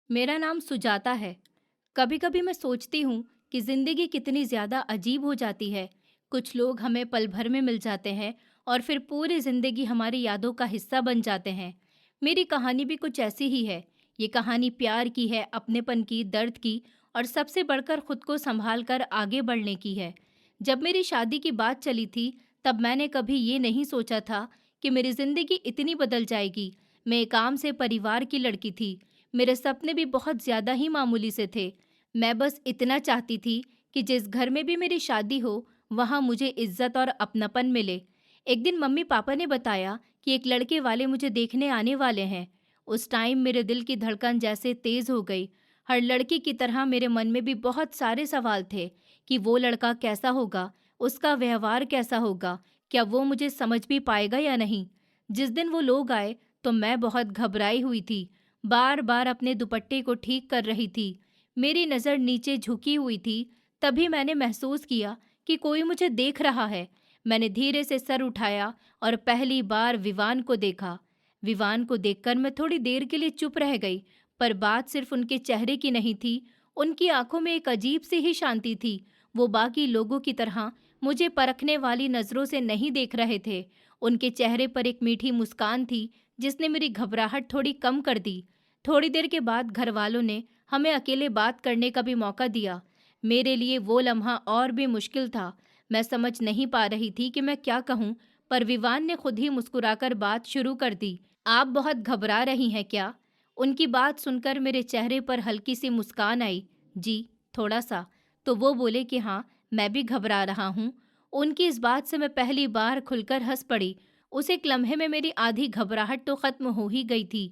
मेरा नाम सुजाता है। कभी-कभी मैं सोचती हूँ कि ज़िंदगी कितनी ज़्यादा अजीब हो जाती है। कुछ लोग हमें पल भर में मिल जाते हैं और फिर पूरी ज़िंदगी हमारी यादों का हिस्सा बन जाते हैं। मेरी कहानी भी कुछ ऐसी ही है। ये कहानी प्यार की है, अपनेपन की, दर्द की और सबसे बढ़कर खुद को संभाल कर आगे बढ़ने की है। जब मेरी शादी की बात चली थी, तब मैंने कभी ये नहीं सोचा था कि मेरी ज़िंदगी इतनी बदल जाएगी। मैं एक आम से परिवार की लड़की थी। मेरे सपने भी बहुत ज़्यादा ही मामूली से थे। मैं बस इतना चाहती थी कि जिस घर में भी मेरी शादी हो, वहाँ मुझे इज्जत और अपनापन मिले। एक दिन मम्मी-पापा ने बताया कि एक लड़के वाले मुझे देखने आने वाले हैं। उस टाइम मेरे दिल की धड़कन जैसे तेज़ हो गई। हर लड़की की तरह मेरे मन में भी बहुत सारे सवाल थे कि वो लड़का कैसा होगा, उसका व्यवहार कैसा होगा, क्या वो मुझे समझ भी पाएगा या नहीं। जिस दिन वो लोग आए, तो मैं बहुत घबराई हुई थी। बार-बार अपने दुपट्टे को ठीक कर रही थी। मेरी नज़र नीचे झुकी हुई थी। तभी मैंने महसूस किया कि कोई मुझे देख रहा है। मैंने धीरे से सर उठाया और पहली बार विवान को देखा। विवान को देखकर मैं थोड़ी देर के लिए चुप रह गई, पर बात सिर्फ उनके चेहरे की नहीं थी। उनकी आंखों में एक अजीब सी ही शांति थी। वो बाकी लोगों की तरह मुझे परखने वाली नज़रों से नहीं देख रहे थे। उनके चेहरे पर एक मीठी मुस्कान थी, जिसने मेरी घबराहट थोड़ी कम कर दी। थोड़ी देर के बाद घरवालों ने हमें अकेले बात करने का भी मौका दिया। मेरे लिए वो लम्हा और भी मुश्किल था। मैं समझ नहीं पा रही थी कि मैं क्या कहूँ, पर विवान ने खुद ही मुस्कुराकर बात शुरू कर दी। आप बहुत घबरा रही हैं क्या? उनकी बात सुनकर मेरे चेहरे पर हल्की सी मुस्कान आई। जी, थोड़ा सा। तो वो बोले कि हाँ, मैं भी घबरा रहा हूँ। उनकी इस बात से मैं पहली बार खुलकर हंस पड़ी। उस एक लम्हे में मेरी आधी घबराहट तो खत्म हो ही गई थी।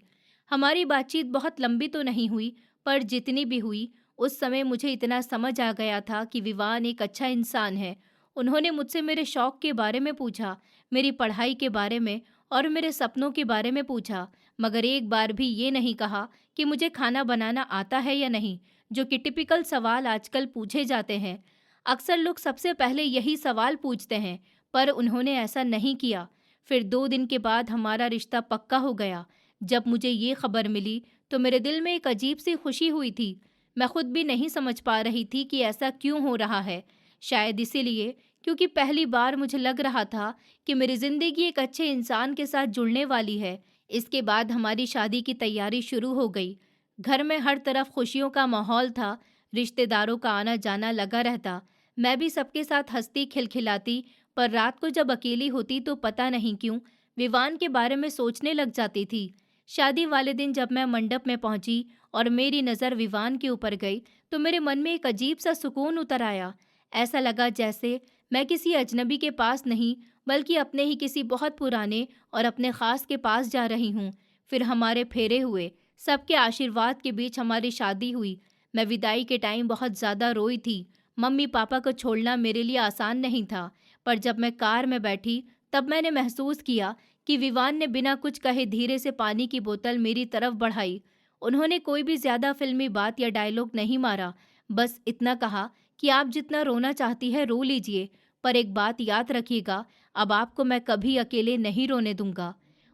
हमारी बातचीत बहुत लंबी तो नहीं हुई, पर जितनी भी हुई, उस समय मुझे इतना समझ आ गया था कि विवान एक अच्छा इंसान है। उन्होंने मुझसे मेरे शौक के बारे में पूछा, मेरी पढ़ाई के बारे में और मेरे सपनों के बारे में पूछा, मगर एक बार भी ये नहीं कहा कि मुझे खाना बनाना आता है या नहीं, जो कि टिपिकल सवाल आजकल पूछे जाते हैं। अक्सर लोग सबसे पहले यही सवाल पूछते हैं, पर उन्होंने ऐसा नहीं किया। फिर 2 दिन के बाद हमारा रिश्ता पक्का हो गया। जब मुझे ये खबर मिली, तो मेरे दिल में एक अजीब सी खुशी हुई थी। मैं खुद भी नहीं समझ पा रही थी कि ऐसा क्यों हो रहा है। शायद इसीलिए क्योंकि पहली बार मुझे लग रहा था कि मेरी ज़िंदगी एक अच्छे इंसान के साथ जुड़ने वाली है। इसके बाद हमारी शादी की तैयारी शुरू हो गई। घर में हर तरफ खुशियों का माहौल था, रिश्तेदारों का आना-जाना लगा रहता। मैं भी सबके साथ हँसती खिलखिलाती, पर रात को जब अकेली होती तो पता नहीं क्यों विवान के बारे में सोचने लग जाती थी। शादी वाले दिन जब मैं मंडप में पहुंची और मेरी नज़र विवान के ऊपर गई, तो मेरे मन में एक अजीब सा सुकून उतर आया। ऐसा लगा जैसे मैं किसी अजनबी के पास नहीं, बल्कि अपने ही किसी बहुत पुराने और अपने खास के पास जा रही हूँ। फिर हमारे फेरे हुए, सबके आशीर्वाद के बीच हमारी शादी हुई। मैं विदाई के टाइम बहुत ज़्यादा रोई थी। मम्मी पापा को छोड़ना मेरे लिए आसान नहीं था, पर जब मैं कार में बैठी, तब मैंने महसूस किया कि विवान ने बिना कुछ कहे धीरे से पानी की बोतल मेरी तरफ बढ़ाई। उन्होंने कोई भी ज्यादा फिल्मी बात या डायलॉग नहीं मारा, बस इतना कहा कि आप जितना रोना चाहती है रो लीजिए, पर एक बात याद रखिएगा, अब आपको मैं कभी अकेले नहीं रोने दूंगा।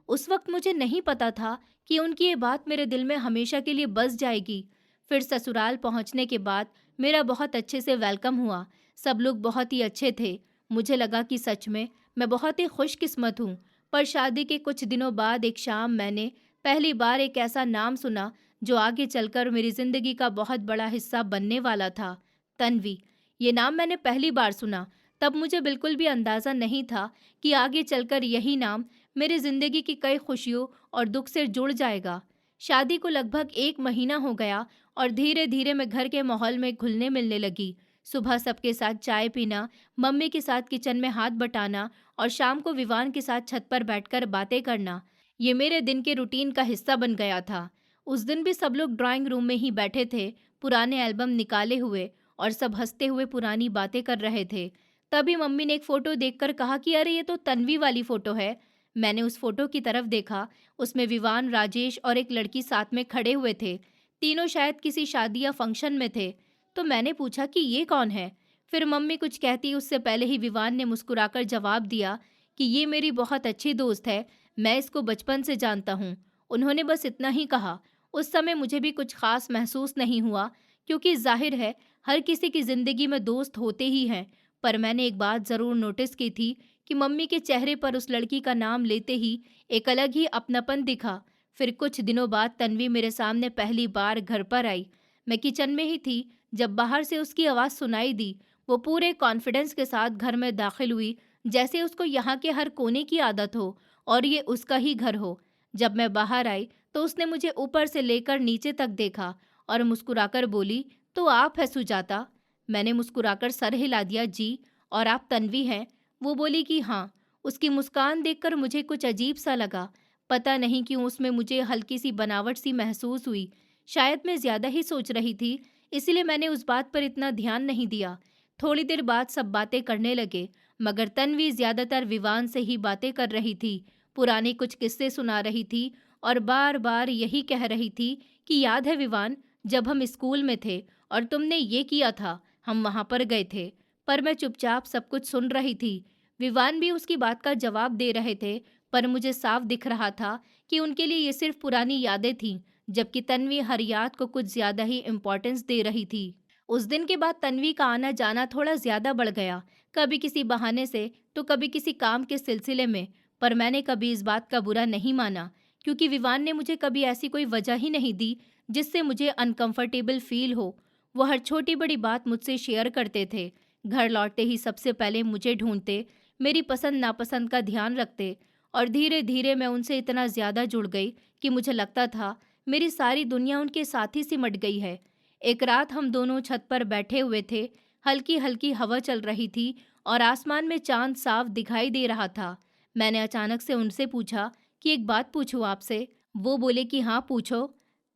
उस वक्त मुझे नहीं पता था कि उनकी ये बात मेरे दिल में हमेशा के लिए बस जाएगी। फिर ससुराल पहुंचने के बाद मेरा बहुत अच्छे से वेलकम हुआ। सब लोग बहुत ही अच्छे थे। मुझे लगा कि सच में मैं बहुत ही खुशकिस्मत हूँ। पर शादी के कुछ दिनों बाद एक शाम मैंने पहली बार एक ऐसा नाम सुना जो आगे चलकर मेरी जिंदगी का बहुत बड़ा हिस्सा बनने वाला था। तन्वी। ये नाम मैंने पहली बार सुना। तब मुझे बिल्कुल भी अंदाजा नहीं था कि आगे चलकर यही नाम मेरी जिंदगी की कई खुशियों और दुख से जुड़ जाएगा। शादी को लगभग 1 महीना हो गया और धीरे धीरे मैं घर के माहौल में घुलने मिलने लगी। सुबह सबके साथ चाय पीना, मम्मी के साथ किचन में हाथ बटाना और शाम को विवान के साथ छत पर बैठकर बातें करना, ये मेरे दिन के रूटीन का हिस्सा बन गया था। उस दिन भी सब लोग ड्राइंग रूम में ही बैठे थे, पुराने एल्बम निकाले हुए, और सब हंसते हुए पुरानी बातें कर रहे थे। तभी मम्मी ने एक फ़ोटो देखकर कहा कि अरे ये तो तन्वी वाली फ़ोटो है। मैंने उस फ़ोटो की तरफ देखा। उसमें विवान, राजेश और एक लड़की साथ में खड़े हुए थे। तीनों शायद किसी शादी या फंक्शन में थे। तो मैंने पूछा कि ये कौन है? फिर मम्मी कुछ कहती उससे पहले ही विवान ने मुस्कुराकर जवाब दिया कि ये मेरी बहुत अच्छी दोस्त है, मैं इसको बचपन से जानता हूँ। उन्होंने बस इतना ही कहा उस समय मुझे भी कुछ खास महसूस नहीं हुआ, क्योंकि जाहिर है हर किसी की ज़िंदगी में दोस्त होते ही हैं। पर मैंने एक बात ज़रूर नोटिस की थी कि मम्मी के चेहरे पर उस लड़की का नाम लेते ही एक अलग ही अपनापन दिखा। फिर कुछ दिनों बाद तन्वी मेरे सामने पहली बार घर पर आई। मैं किचन में ही थी जब बाहर से उसकी आवाज़ सुनाई दी। वो पूरे कॉन्फिडेंस के साथ घर में दाखिल हुई, जैसे उसको यहाँ के हर कोने की आदत हो और ये उसका ही घर हो। जब मैं बाहर आई तो उसने मुझे ऊपर से लेकर नीचे तक देखा और मुस्कुराकर बोली, तो आप है सुजाता? मैंने मुस्कुराकर सर हिला दिया, जी। और आप तन्वी हैं? वो बोली कि हाँ। उसकी मुस्कान देखकर मुझे कुछ अजीब सा लगा। पता नहीं क्यों उसमें मुझे हल्की सी बनावट सी महसूस हुई। शायद मैं ज्यादा ही सोच रही थी, इसलिए मैंने उस बात पर इतना ध्यान नहीं दिया। थोड़ी देर बाद सब बातें करने लगे, मगर तन्वी ज्यादातर विवान से ही बातें कर रही थी। पुराने कुछ किस्से सुना रही थी और बार बार यही कह रही थी कि याद है विवान, जब हम स्कूल में थे और तुमने ये किया था, हम वहां पर गए थे। पर मैं चुपचाप सब कुछ सुन रही थी। विवान भी उसकी बात का जवाब दे रहे थे, पर मुझे साफ दिख रहा था कि उनके लिए ये सिर्फ पुरानी यादें थीं, जबकि तन्वी हर याद को कुछ ज्यादा ही इम्पोर्टेंस दे रही थी। उस दिन के बाद तन्वी का आना जाना थोड़ा ज्यादा बढ़ गया, कभी किसी बहाने से तो कभी किसी काम के सिलसिले में। पर मैंने कभी इस बात का बुरा नहीं माना, क्योंकि विवान ने मुझे कभी ऐसी कोई वजह ही नहीं दी जिससे मुझे अनकंफर्टेबल फील हो। वो हर छोटी बड़ी बात मुझसे शेयर करते थे। घर लौटते ही सबसे पहले मुझे ढूंढते, मेरी पसंद नापसंद का ध्यान रखते, और धीरे धीरे मैं उनसे इतना ज़्यादा जुड़ गई कि मुझे लगता था मेरी सारी दुनिया उनके साथ ही सिमट गई है। एक रात हम दोनों छत पर बैठे हुए थे। हल्की हल्की हवा चल रही थी और आसमान में चांद साफ दिखाई दे रहा था। मैंने अचानक से उनसे पूछा कि एक बात पूछूं आपसे? वो बोले कि हाँ पूछो।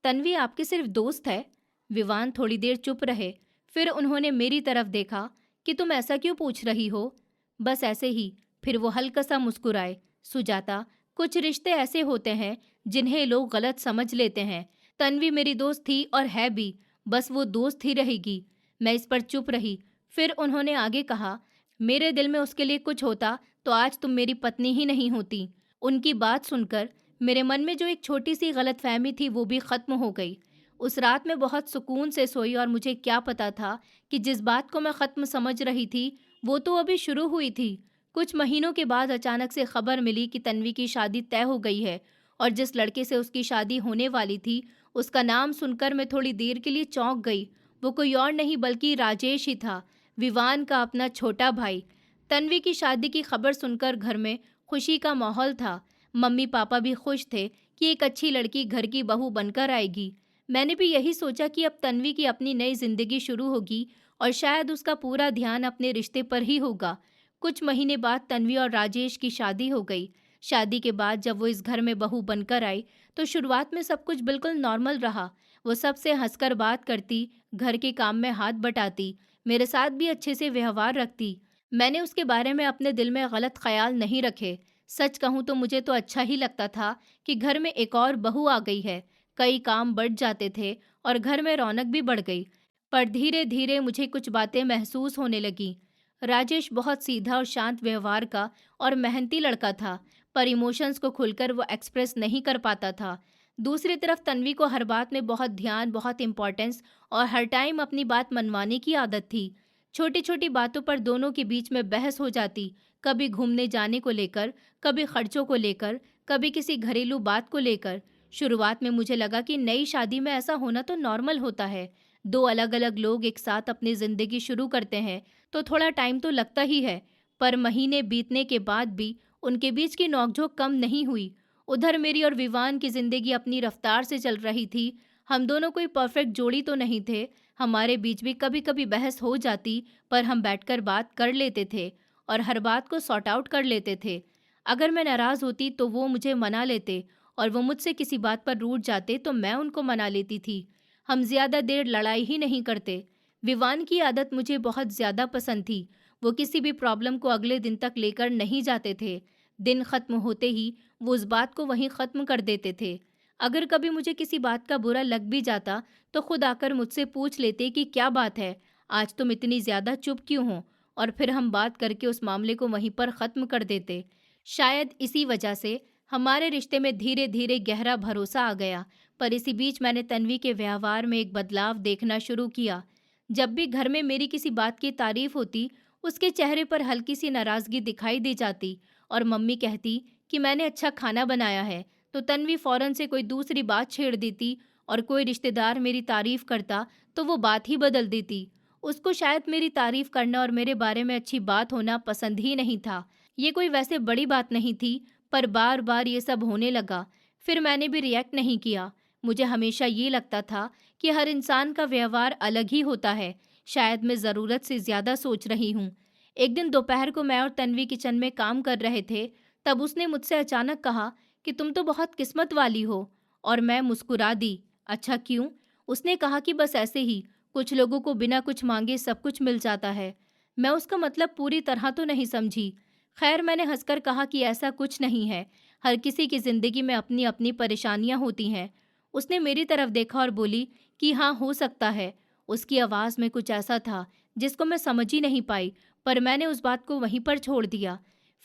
तन्वी आपकी सिर्फ दोस्त है? विवान थोड़ी देर चुप रहे, फिर उन्होंने मेरी तरफ देखा कि तुम ऐसा क्यों पूछ रही हो? बस ऐसे ही। फिर वो हल्का सा मुस्कुराए। सुजाता, कुछ रिश्ते ऐसे होते हैं जिन्हें लोग गलत समझ लेते हैं। तन्वी मेरी दोस्त थी और है भी, बस वो दोस्त ही रहेगी। मैं इस पर चुप रही। फिर उन्होंने आगे कहा, मेरे दिल में उसके लिए कुछ होता तो आज तुम मेरी पत्नी ही नहीं होती। उनकी बात सुनकर मेरे मन में जो एक छोटी सी गलतफहमी थी वो भी खत्म हो गई। उस रात में बहुत सुकून से सोई और मुझे क्या पता था कि जिस बात को मैं खत्म समझ रही थी वो तो अभी शुरू हुई थी। कुछ महीनों के बाद अचानक से खबर मिली कि तन्वी की शादी तय हो गई है, और जिस लड़के से उसकी शादी होने वाली थी उसका नाम सुनकर मैं थोड़ी देर के लिए चौंक गई। वो कोई और नहीं बल्कि राजेश ही था, विवान का अपना छोटा भाई। तन्वी की शादी की खबर सुनकर घर में खुशी का माहौल था। मम्मी पापा भी खुश थे कि एक अच्छी लड़की घर की बहू बनकर आएगी। मैंने भी यही सोचा कि अब तन्वी की अपनी नई जिंदगी शुरू होगी और शायद उसका पूरा ध्यान अपने रिश्ते पर ही होगा। कुछ महीने बाद तन्वी और राजेश की शादी हो गई। शादी के बाद जब वो इस घर में बहू बनकर आई तो शुरुआत में सब कुछ बिल्कुल नॉर्मल रहा। वो सबसे हंसकर बात करती, घर के काम में हाथ बटाती, मेरे साथ भी अच्छे से व्यवहार रखती। मैंने उसके बारे में अपने दिल में गलत ख्याल नहीं रखे। सच कहूँ तो मुझे तो अच्छा ही लगता था कि घर में एक और बहू आ गई है। कई काम बढ़ जाते थे और घर में रौनक भी बढ़ गई। पर धीरे धीरे मुझे कुछ बातें महसूस होने लगी। राजेश बहुत सीधा और शांत व्यवहार का और मेहनती लड़का था, पर इमोशंस को खुलकर वो एक्सप्रेस नहीं कर पाता था। दूसरी तरफ तन्वी को हर बात में बहुत ध्यान, बहुत इम्पोर्टेंस और हर टाइम अपनी बात मनवाने की आदत थी। छोटी छोटी बातों पर दोनों के बीच में बहस हो जाती, कभी घूमने जाने को लेकर, कभी खर्चों को लेकर, कभी किसी घरेलू बात को लेकर। शुरुआत में मुझे लगा कि नई शादी में ऐसा होना तो नॉर्मल होता है। दो अलग अलग लोग एक साथ अपनी जिंदगी शुरू करते हैं तो थोड़ा टाइम तो लगता ही है। पर महीने बीतने के बाद भी उनके बीच की नोकझोंक कम नहीं हुई। उधर मेरी और विवान की जिंदगी अपनी रफ्तार से चल रही थी। हम दोनों कोई परफेक्ट जोड़ी तो नहीं थे। हमारे बीच भी कभी कभी बहस हो जाती, पर हम बैठकर बात कर लेते थे और हर बात को सॉर्ट आउट कर लेते थे। अगर मैं नाराज होती तो वो मुझे मना लेते, और वो मुझसे किसी बात पर रूठ जाते तो मैं उनको मना लेती थी। हम ज्यादा देर लड़ाई ही नहीं करते। विवान की आदत मुझे बहुत ज्यादा पसंद थी। वो किसी भी प्रॉब्लम को अगले दिन तक लेकर नहीं जाते थे। दिन खत्म होते ही वो उस बात को वहीं खत्म कर देते थे। अगर कभी मुझे किसी बात का बुरा लग भी जाता तो खुद आकर मुझसे पूछ लेते कि क्या बात है, आज तुम इतनी ज्यादा चुप क्यों हो, और फिर हम बात करके उस मामले को वहीं पर खत्म कर देते। शायद इसी वजह से हमारे रिश्ते में धीरे धीरे गहरा भरोसा आ गया। पर इसी बीच मैंने तन्वी के व्यवहार में एक बदलाव देखना शुरू किया। जब भी घर में मेरी किसी बात की तारीफ होती, उसके चेहरे पर हल्की सी नाराजगी दिखाई दी जाती। और मम्मी कहती कि मैंने अच्छा खाना बनाया है, तो तन्वी फौरन से कोई दूसरी बात छेड़ देती। और कोई रिश्तेदार मेरी तारीफ करता तो वो बात ही बदल देती। उसको शायद मेरी तारीफ करना और मेरे बारे में अच्छी बात होना पसंद ही नहीं था। ये कोई वैसे बड़ी बात नहीं थी, पर बार बार ये सब होने लगा। फिर मैंने भी रिएक्ट नहीं किया। मुझे हमेशा ये लगता था कि हर इंसान का व्यवहार अलग ही होता है। शायद मैं ज़रूरत से ज़्यादा सोच रही हूँ। एक दिन दोपहर को मैं और तन्वी किचन में काम कर रहे थे, तब उसने मुझसे अचानक कहा कि तुम तो बहुत किस्मत वाली हो। और मैं मुस्कुरा दी। अच्छा क्यों? उसने कहा कि बस ऐसे ही, कुछ लोगों को बिना कुछ मांगे सब कुछ मिल जाता है। मैं उसका मतलब पूरी तरह तो नहीं समझी। खैर, मैंने हंसकर कहा कि ऐसा कुछ नहीं है। हर किसी की जिंदगी में अपनी अपनी परेशानियां होती हैं। उसने मेरी तरफ देखा और बोली कि हाँ, हो सकता है। उसकी आवाज़ में कुछ ऐसा था जिसको मैं समझ ही नहीं पाई, पर मैंने उस बात को वहीं पर छोड़ दिया।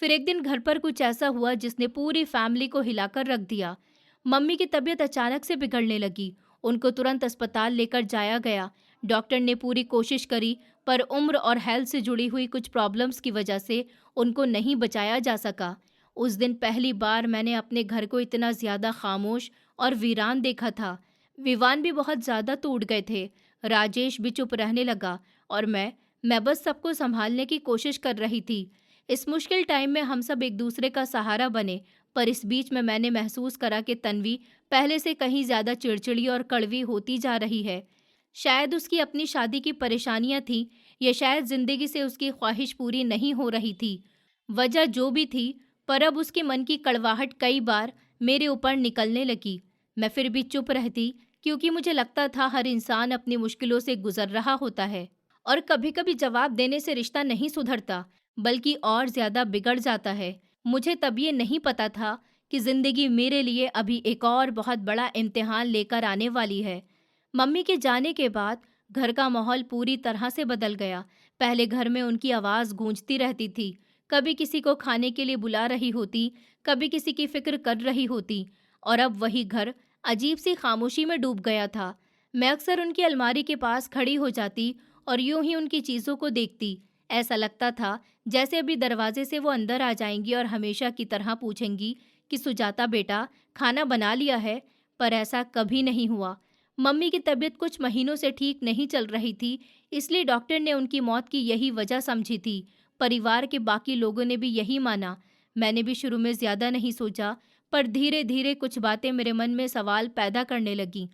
फिर एक दिन घर पर कुछ ऐसा हुआ जिसने पूरी फैमिली को हिलाकर रख दिया। मम्मी की तबीयत अचानक से बिगड़ने लगी। उनको तुरंत अस्पताल लेकर जाया गया। डॉक्टर ने पूरी कोशिश करी, पर उम्र और हेल्थ से जुड़ी हुई कुछ प्रॉब्लम्स की वजह से उनको नहीं बचाया जा सका। उस दिन पहली बार मैंने अपने घर को इतना ज़्यादा खामोश और वीरान देखा था। विवान भी बहुत ज़्यादा टूट गए थे। राजेश भी चुप रहने लगा और मैं बस सबको संभालने की कोशिश कर रही थी। इस मुश्किल टाइम में हम सब एक दूसरे का सहारा बने। पर इस बीच में मैंने महसूस करा कि तन्वी पहले से कहीं ज़्यादा चिड़चिड़ी और कड़वी होती जा रही है। शायद उसकी अपनी शादी की परेशानियां थीं, या शायद जिंदगी से उसकी ख्वाहिश पूरी नहीं हो रही थी। वजह जो भी थी, पर अब उसके मन की कड़वाहट कई बार मेरे ऊपर निकलने लगी। मैं फिर भी चुप रहती, क्योंकि मुझे लगता था हर इंसान अपनी मुश्किलों से गुजर रहा होता है। और कभी कभी जवाब देने से रिश्ता नहीं सुधरता, बल्कि और ज़्यादा बिगड़ जाता है। मुझे तब ये नहीं पता था कि ज़िंदगी मेरे लिए अभी एक और बहुत बड़ा इम्तिहान लेकर आने वाली है। मम्मी के जाने के बाद घर का माहौल पूरी तरह से बदल गया। पहले घर में उनकी आवाज़ गूंजती रहती थी। कभी किसी को खाने के लिए बुला रही होती, कभी किसी की फिक्र कर रही होती। और अब वही घर अजीब सी खामोशी में डूब गया था। मैं अक्सर उनकी अलमारी के पास खड़ी हो जाती और यूं ही उनकी चीज़ों को देखती। ऐसा लगता था जैसे अभी दरवाजे से वो अंदर आ जाएंगी और हमेशा की तरह पूछेंगी कि सुजाता बेटा, खाना बना लिया है। पर ऐसा कभी नहीं हुआ। मम्मी की तबीयत कुछ महीनों से ठीक नहीं चल रही थी, इसलिए डॉक्टर ने उनकी मौत की यही वजह समझी थी। परिवार के बाकी लोगों ने भी यही माना। मैंने भी शुरू में ज़्यादा नहीं सोचा, पर धीरे धीरे कुछ बातें मेरे मन में सवाल पैदा करने लगीं।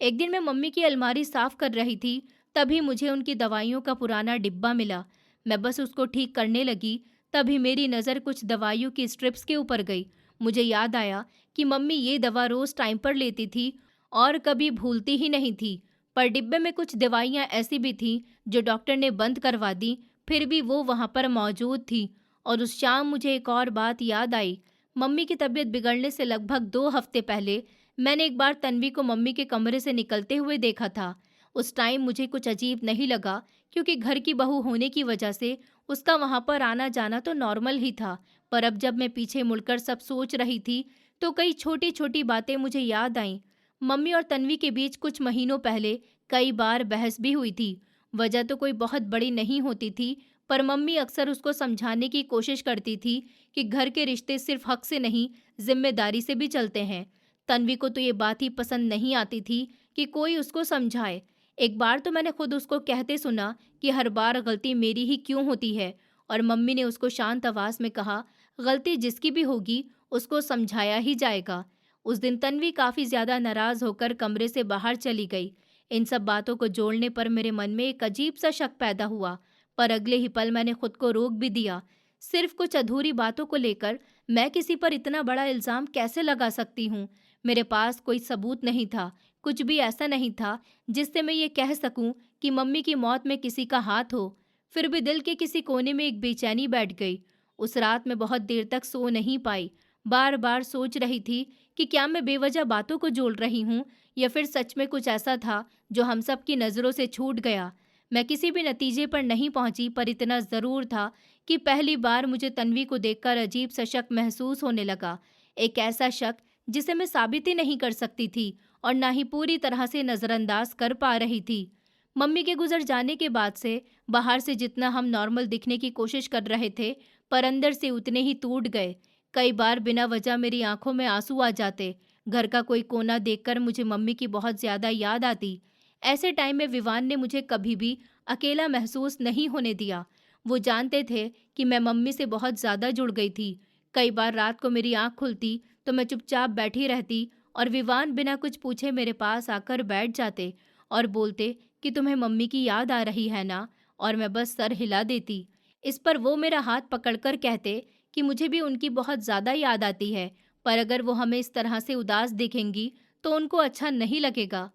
एक दिन मैं मम्मी की अलमारी साफ कर रही थी, तभी मुझे उनकी दवाइयों का पुराना डिब्बा मिला। मैं बस उसको ठीक करने लगी, तभी मेरी नज़र कुछ दवाइयों की स्ट्रिप्स के ऊपर गई। मुझे याद आया कि मम्मी ये दवा रोज़ टाइम पर लेती थी और कभी भूलती ही नहीं थी। पर डिब्बे में कुछ दवाइयाँ ऐसी भी थीं जो डॉक्टर ने बंद करवा दी, फिर भी वो वहाँ पर मौजूद थी। और उस शाम मुझे एक और बात याद आई। मम्मी की तबीयत बिगड़ने से लगभग 2 हफ्ते पहले मैंने एक बार तन्वी को मम्मी के कमरे से निकलते हुए देखा था। उस टाइम मुझे कुछ अजीब नहीं लगा, क्योंकि घर की बहू होने की वजह से उसका वहाँ पर आना जाना तो नॉर्मल ही था। पर अब जब मैं पीछे मुड़कर सब सोच रही थी, तो कई छोटी छोटी बातें मुझे याद आईं। मम्मी और तन्वी के बीच कुछ महीनों पहले कई बार बहस भी हुई थी। वजह तो कोई बहुत बड़ी नहीं होती थी, पर मम्मी अक्सर उसको समझाने की कोशिश करती थी कि घर के रिश्ते सिर्फ हक से नहीं, जिम्मेदारी से भी चलते हैं। तन्वी को तो ये बात ही पसंद नहीं आती थी कि कोई उसको समझाए। एक बार तो मैंने खुद उसको कहते सुना कि हर बार गलती मेरी ही क्यों होती है, और मम्मी ने उसको शांत आवाज में कहा, गलती जिसकी भी होगी उसको समझाया ही जाएगा। उस दिन तन्वी काफ़ी ज़्यादा नाराज़ होकर कमरे से बाहर चली गई। इन सब बातों को जोड़ने पर मेरे मन में एक अजीब सा शक पैदा हुआ, पर अगले ही पल मैंने खुद को रोक भी दिया। सिर्फ कुछ अधूरी बातों को लेकर मैं किसी पर इतना बड़ा इल्ज़ाम कैसे लगा सकती हूँ? मेरे पास कोई सबूत नहीं था, कुछ भी ऐसा नहीं था जिससे मैं ये कह सकूं कि मम्मी की मौत में किसी का हाथ हो। फिर भी दिल के किसी कोने में एक बेचैनी बैठ गई। उस रात मैं बहुत देर तक सो नहीं पाई। बार बार सोच रही थी कि क्या मैं बेवजह बातों को जोड़ रही हूँ, या फिर सच में कुछ ऐसा था जो हम सब की नज़रों से छूट गया। मैं किसी भी नतीजे पर नहीं पहुंची, पर इतना ज़रूर था कि पहली बार मुझे तन्वी को देखकर अजीब सा शक महसूस होने लगा। एक ऐसा शक जिसे मैं साबित ही नहीं कर सकती थी, और ना ही पूरी तरह से नज़रअंदाज कर पा रही थी। मम्मी के गुजर जाने के बाद से बाहर से जितना हम नॉर्मल दिखने की कोशिश कर रहे थे, पर अंदर से उतने ही टूट गए। कई बार बिना वजह मेरी आंखों में आंसू आ जाते। घर का कोई कोना देखकर मुझे मम्मी की बहुत ज़्यादा याद आती। ऐसे टाइम में विवान ने मुझे कभी भी अकेला महसूस नहीं होने दिया। वो जानते थे कि मैं मम्मी से बहुत ज़्यादा जुड़ गई थी। कई बार रात को मेरी आँख खुलती तो मैं चुपचाप बैठी रहती और विवान बिना कुछ पूछे मेरे पास आकर बैठ जाते और बोलते कि तुम्हें मम्मी की याद आ रही है ना? और मैं बस सर हिला देती। इस पर वो मेरा हाथ पकड़कर कहते कि मुझे भी उनकी बहुत ज़्यादा याद आती है, पर अगर वो हमें इस तरह से उदास देखेंगी तो उनको अच्छा नहीं लगेगा।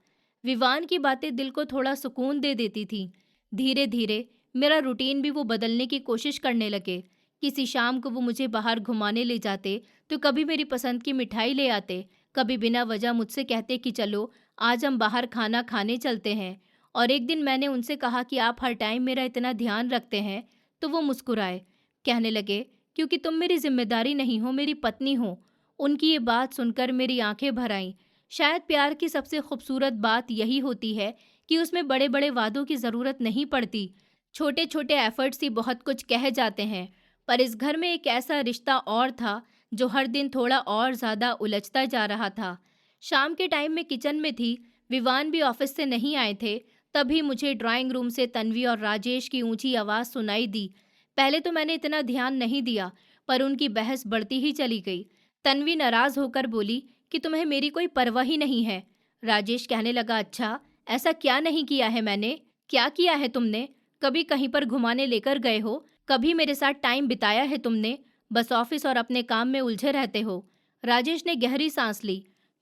विवान की बातें दिल को थोड़ा सुकून दे देती थीं। धीरे धीरे मेरा रूटीन भी वो बदलने की कोशिश करने लगे। किसी शाम को वो मुझे बाहर घुमाने ले जाते तो कभी मेरी पसंद की मिठाई ले आते, कभी बिना वजह मुझसे कहते कि चलो आज हम बाहर खाना खाने चलते हैं। और एक दिन मैंने उनसे कहा कि आप हर टाइम मेरा इतना ध्यान रखते हैं, तो वो मुस्कुराए। कहने लगे, क्योंकि तुम मेरी जिम्मेदारी नहीं हो, मेरी पत्नी हो। उनकी ये बात सुनकर मेरी आंखें भर आईं। शायद प्यार की सबसे खूबसूरत बात यही होती है कि उसमें बड़े बड़े वादों की ज़रूरत नहीं पड़ती। छोटे छोटे एफर्ट्स ही बहुत कुछ कह जाते हैं। पर इस घर में एक ऐसा रिश्ता और था जो हर दिन थोड़ा और ज़्यादा उलझता जा रहा था। शाम के टाइम में किचन में थी, विवान भी ऑफिस से नहीं आए थे। तभी मुझे ड्राइंग रूम से तन्वी और राजेश की ऊंची आवाज़ सुनाई दी। पहले तो मैंने इतना ध्यान नहीं दिया, पर उनकी बहस बढ़ती ही चली गई। तन्वी नाराज़ होकर बोली कि तुम्हें मेरी कोई परवाह ही नहीं है। राजेश कहने लगा, अच्छा, ऐसा क्या नहीं किया है मैंने? क्या किया है तुमने? कभी कहीं पर घुमाने लेकर गए हो? कभी मेरे साथ टाइम बिताया है तुमने? बस ऑफिस और अपने काम में उलझे रहते हो। राजेश ने गहरी सांस ली।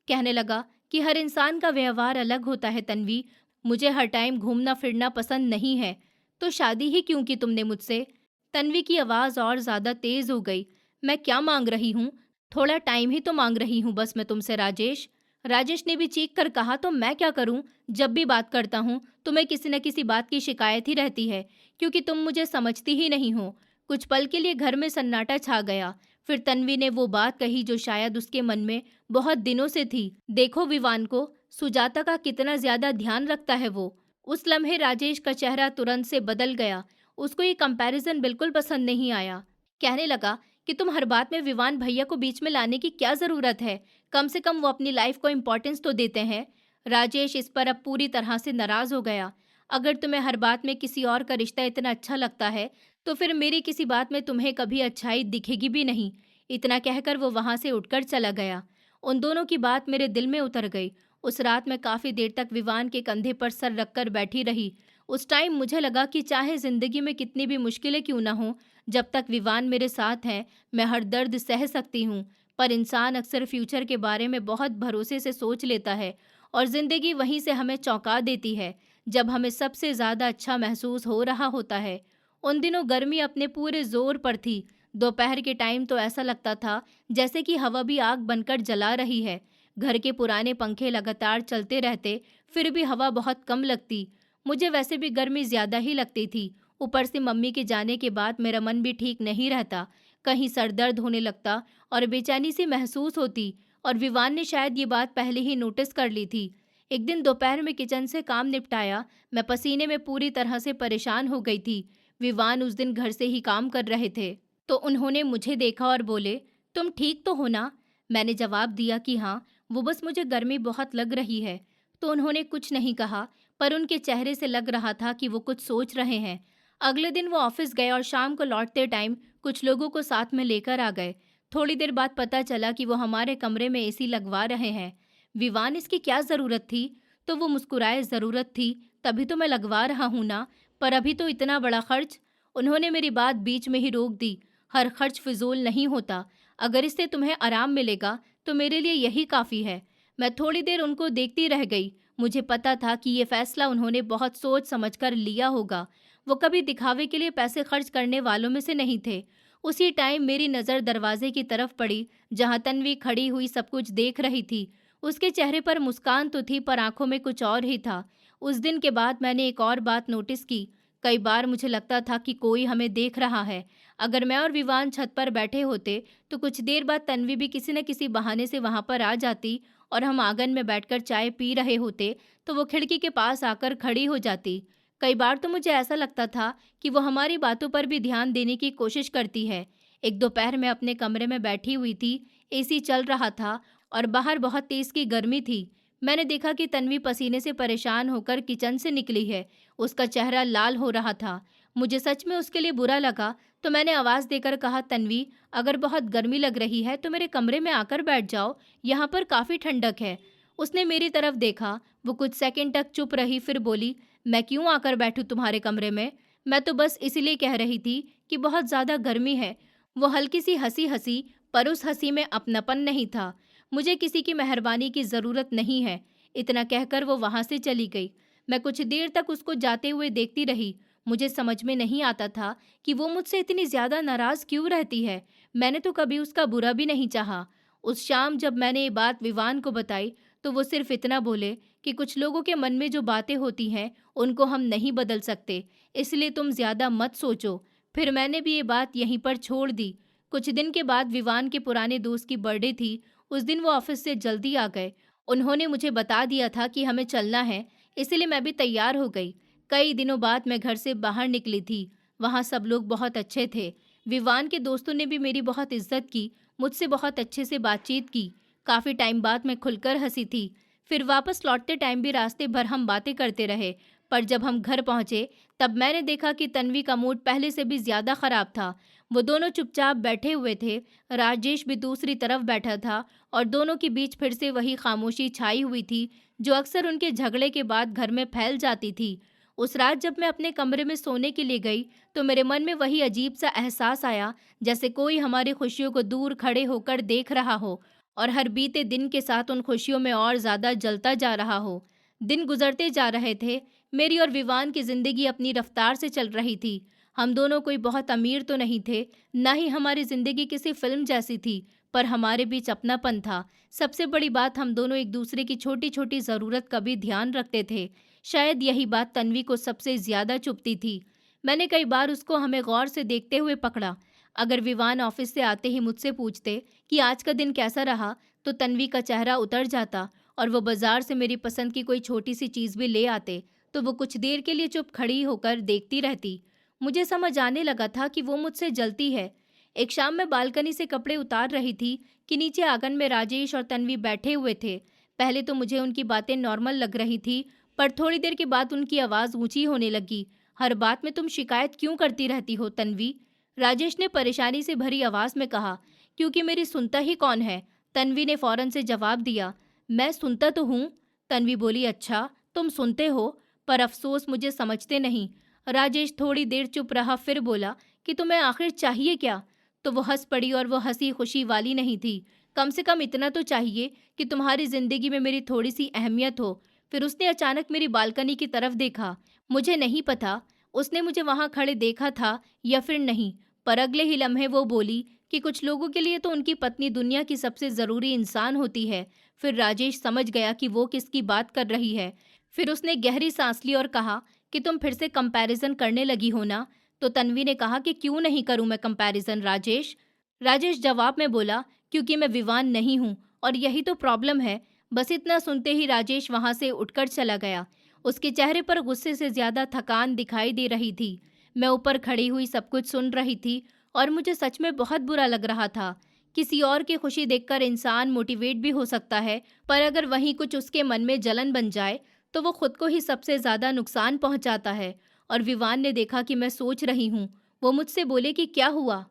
कहने लगा कि हर इंसान का व्यवहार अलग होता है तन्वी। मुझे हर टाइम घूमना फिरना पसंद नहीं है। तो शादी ही क्यों की तुमने मुझसे? तन्वी की आवाज़ और ज़्यादा तेज़ हो गई। मैं क्या मांग रही हूँ? थोड़ा टाइम ही तो मांग रही हूँ बस मैं तुमसे राजेश। राजेश ने भी चीख कर कहा, तो मैं क्या करूँ? जब भी बात करता हूँ तुम्हें किसी न किसी बात की शिकायत ही रहती है, क्योंकि तुम मुझे समझती ही नहीं हो। कुछ पल के लिए घर में सन्नाटा छा गया। फिर तन्वी ने वो बात कही जो शायद उसके मन में बहुत दिनों से थी। देखो विवान को, सुजाता का कितना ज्यादा ध्यान रखता है वो। उस लम्हे राजेश का चेहरा तुरंत से बदल गया। उसको ये कंपैरिजन बिल्कुल पसंद नहीं आया। कहने लगा कि तुम हर बात में विवान भैया को बीच में लाने की क्या जरूरत है? कम से कम वो अपनी लाइफ को इम्पोर्टेंस तो देते हैं। राजेश इस पर अब पूरी तरह से नाराज हो गया। अगर तुम्हें हर बात में किसी और का रिश्ता इतना अच्छा लगता है, तो फिर मेरी किसी बात में तुम्हें कभी अच्छाई दिखेगी भी नहीं। इतना कहकर वो वहां से उठकर चला गया। उन दोनों की बात मेरे दिल में उतर गई। उस रात मैं काफी देर तक विवान के कंधे पर सर रखकर बैठी रही। उस टाइम मुझे लगा कि चाहे जिंदगी में कितनी भी मुश्किलें क्यों ना हो, जब तक विवान मेरे साथ है मैं हर दर्द सह सकती हूँ। पर इंसान अक्सर फ्यूचर के बारे में बहुत भरोसे से सोच लेता है और जिंदगी वहीं से हमें चौंका देती है जब हमें सबसे ज़्यादा अच्छा महसूस हो रहा होता है। उन दिनों गर्मी अपने पूरे जोर पर थी। दोपहर के टाइम तो ऐसा लगता था जैसे कि हवा भी आग बनकर जला रही है। घर के पुराने पंखे लगातार चलते रहते, फिर भी हवा बहुत कम लगती। मुझे वैसे भी गर्मी ज़्यादा ही लगती थी। ऊपर से मम्मी के जाने के बाद मेरा मन भी ठीक नहीं रहता। कहीं सर दर्द होने लगता और बेचैनी सी महसूस होती। और विवान ने शायद ये बात पहले ही नोटिस कर ली थी। एक दिन दोपहर में किचन से काम निपटाया, मैं पसीने में पूरी तरह से परेशान हो गई थी। विवान उस दिन घर से ही काम कर रहे थे, तो उन्होंने मुझे देखा और बोले, तुम ठीक तो हो ना? मैंने जवाब दिया कि हाँ, वो बस मुझे गर्मी बहुत लग रही है। तो उन्होंने कुछ नहीं कहा, पर उनके चेहरे से लग रहा था कि वो कुछ सोच रहे हैं। अगले दिन वो ऑफिस गए और शाम को लौटते टाइम कुछ लोगों को साथ में लेकर आ गए। थोड़ी देर बाद पता चला कि वो हमारे कमरे में एसी लगवा रहे हैं। विवान, इसकी क्या ज़रूरत थी? तो वो मुस्कुराए, ज़रूरत थी तभी तो मैं लगवा रहा हूँ ना, पर अभी तो इतना बड़ा खर्च। उन्होंने मेरी बात बीच में ही रोक दी। हर खर्च फिजूल नहीं होता। अगर इससे तुम्हें आराम मिलेगा तो मेरे लिए यही काफ़ी है। मैं थोड़ी देर उनको देखती रह गई। मुझे पता था कि ये फैसला उन्होंने बहुत सोच समझकर लिया होगा। वो कभी दिखावे के लिए पैसे खर्च करने वालों में से नहीं थे। उसी टाइम मेरी नज़र दरवाजे की तरफ पड़ी, जहाँ तन्वी खड़ी हुई सब कुछ देख रही थी। उसके चेहरे पर मुस्कान तो थी, पर आंखों में कुछ और ही था। उस दिन के बाद मैंने एक और बात नोटिस की। कई बार मुझे लगता था कि कोई हमें देख रहा है। अगर मैं और विवान छत पर बैठे होते तो कुछ देर बाद तन्वी भी किसी न किसी बहाने से वहां पर आ जाती और हम आंगन में बैठकर चाय पी रहे होते तो वो खिड़की के पास आकर खड़ी हो जाती। कई बार तो मुझे ऐसा लगता था कि वो हमारी बातों पर भी ध्यान देने की कोशिश करती है। एक दोपहर में अपने कमरे में बैठी हुई थी, एसी चल रहा था और बाहर बहुत तेज की गर्मी थी। मैंने देखा कि तन्वी पसीने से परेशान होकर किचन से निकली है। उसका चेहरा लाल हो रहा था। मुझे सच में उसके लिए बुरा लगा, तो मैंने आवाज़ देकर कहा, तन्वी, अगर बहुत गर्मी लग रही है तो मेरे कमरे में आकर बैठ जाओ, यहाँ पर काफ़ी ठंडक है। उसने मेरी तरफ देखा, वो कुछ सेकंड तक चुप रही, फिर बोली, मैं क्यों आकर बैठूं तुम्हारे कमरे में? मैं तो बस इसलिए कह रही थी कि बहुत ज़्यादा गर्मी है। वो हल्की सी हंसी हंसी, पर उस हंसी में अपनापन नहीं था। मुझे किसी की मेहरबानी की ज़रूरत नहीं है। इतना कहकर वो वहाँ से चली गई। मैं कुछ देर तक उसको जाते हुए देखती रही। मुझे समझ में नहीं आता था कि वो मुझसे इतनी ज़्यादा नाराज़ क्यों रहती है। मैंने तो कभी उसका बुरा भी नहीं चाहा। उस शाम जब मैंने ये बात विवान को बताई, तो वो सिर्फ इतना बोले कि कुछ लोगों के मन में जो बातें होती हैं, उनको हम नहीं बदल सकते, इसलिए तुम ज़्यादा मत सोचो। फिर मैंने भी ये बात यहीं पर छोड़ दी। कुछ दिन के बाद विवान के पुराने दोस्त की बर्थडे थी। उस दिन वो ऑफिस से जल्दी आ गए। उन्होंने मुझे बता दिया था कि हमें चलना है, इसलिए मैं भी तैयार हो गई। कई दिनों बाद मैं घर से बाहर निकली थी। वहाँ सब लोग बहुत अच्छे थे। विवान के दोस्तों ने भी मेरी बहुत इज्जत की, मुझसे बहुत अच्छे से बातचीत की। काफ़ी टाइम बाद मैं खुलकर हंसी थी। फिर वापस लौटते टाइम भी रास्ते भर हम बातें करते रहे। पर जब हम घर पहुंचे, तब मैंने देखा कि तन्वी का मूड पहले से भी ज़्यादा ख़राब था। वो दोनों चुपचाप बैठे हुए थे। राजेश भी दूसरी तरफ बैठा था और दोनों के बीच फिर से वही खामोशी छाई हुई थी, जो अक्सर उनके झगड़े के बाद घर में फैल जाती थी। उस रात जब मैं अपने कमरे में सोने के लिए गई, तो मेरे मन में वही अजीब सा एहसास आया, जैसे कोई हमारी खुशियों को दूर खड़े होकर देख रहा हो और हर बीते दिन के साथ उन खुशियों में और ज़्यादा जलता जा रहा हो। दिन गुजरते जा रहे थे। मेरी और विवान की ज़िंदगी अपनी रफ्तार से चल रही थी। हम दोनों कोई बहुत अमीर तो नहीं थे, ना ही हमारी ज़िंदगी किसी फिल्म जैसी थी, पर हमारे बीच अपनापन था। सबसे बड़ी बात, हम दोनों एक दूसरे की छोटी छोटी ज़रूरत का भी ध्यान रखते थे। शायद यही बात तन्वी को सबसे ज़्यादा चुभती थी। मैंने कई बार उसको हमें गौर से देखते हुए पकड़ा। अगर विवान ऑफिस से आते ही मुझसे पूछते कि आज का दिन कैसा रहा, तो तन्वी का चेहरा उतर जाता और वो बाजार से मेरी पसंद की कोई छोटी सी चीज़ भी ले आते, तो वो कुछ देर के लिए चुप खड़ी होकर देखती रहती। मुझे समझ आने लगा था कि वो मुझसे जलती है। एक शाम मैं बालकनी से कपड़े उतार रही थी कि नीचे आंगन में राजेश और तन्वी बैठे हुए थे। पहले तो मुझे उनकी बातें नॉर्मल लग रही थी, पर थोड़ी देर के बाद उनकी आवाज़ ऊंची होने लगी। हर बात में तुम शिकायत क्यों करती रहती हो तन्वी? राजेश ने परेशानी से भरी आवाज़ में कहा। क्योंकि मेरी सुनता ही कौन है? तन्वी ने फौरन से जवाब दिया। मैं सुनता तो हूँ। तन्वी बोली, अच्छा, तुम सुनते हो, पर अफसोस मुझे समझते नहीं। राजेश थोड़ी देर चुप रहा, फिर बोला कि तुम्हें आखिर चाहिए क्या? तो वो हंस पड़ी, और वो हंसी खुशी वाली नहीं थी। कम से कम इतना तो चाहिए कि तुम्हारी जिंदगी में मेरी थोड़ी सी अहमियत हो। फिर उसने अचानक मेरी बालकनी की तरफ देखा। मुझे नहीं पता उसने मुझे वहां खड़े देखा था या फिर नहीं, पर अगले ही लम्हे वो बोली कि कुछ लोगों के लिए तो उनकी पत्नी दुनिया की सबसे ज़रूरी इंसान होती है। फिर राजेश समझ गया कि वो किसकी बात कर रही है। फिर उसने गहरी सांस ली और कहा कि तुम फिर से कंपैरिजन करने लगी हो ना? तो तन्वी ने कहा कि क्यों नहीं करूं मैं कंपैरिजन राजेश? राजेश जवाब में बोला, क्योंकि मैं विवान नहीं हूं, और यही तो प्रॉब्लम है। बस इतना सुनते ही राजेश वहां से उठकर चला गया। उसके चेहरे पर गुस्से से ज्यादा थकान दिखाई दे रही थी। मैं ऊपर खड़ी हुई सब कुछ सुन रही थी और मुझे सच में बहुत बुरा लग रहा था। किसी और की खुशी देखकर इंसान मोटिवेट भी हो सकता है, पर अगर वहीं कुछ उसके मन में जलन बन जाए, तो वो खुद को ही सबसे ज़्यादा नुकसान पहुंचाता है। और विवान ने देखा कि मैं सोच रही हूँ। वो मुझसे बोले कि क्या हुआ?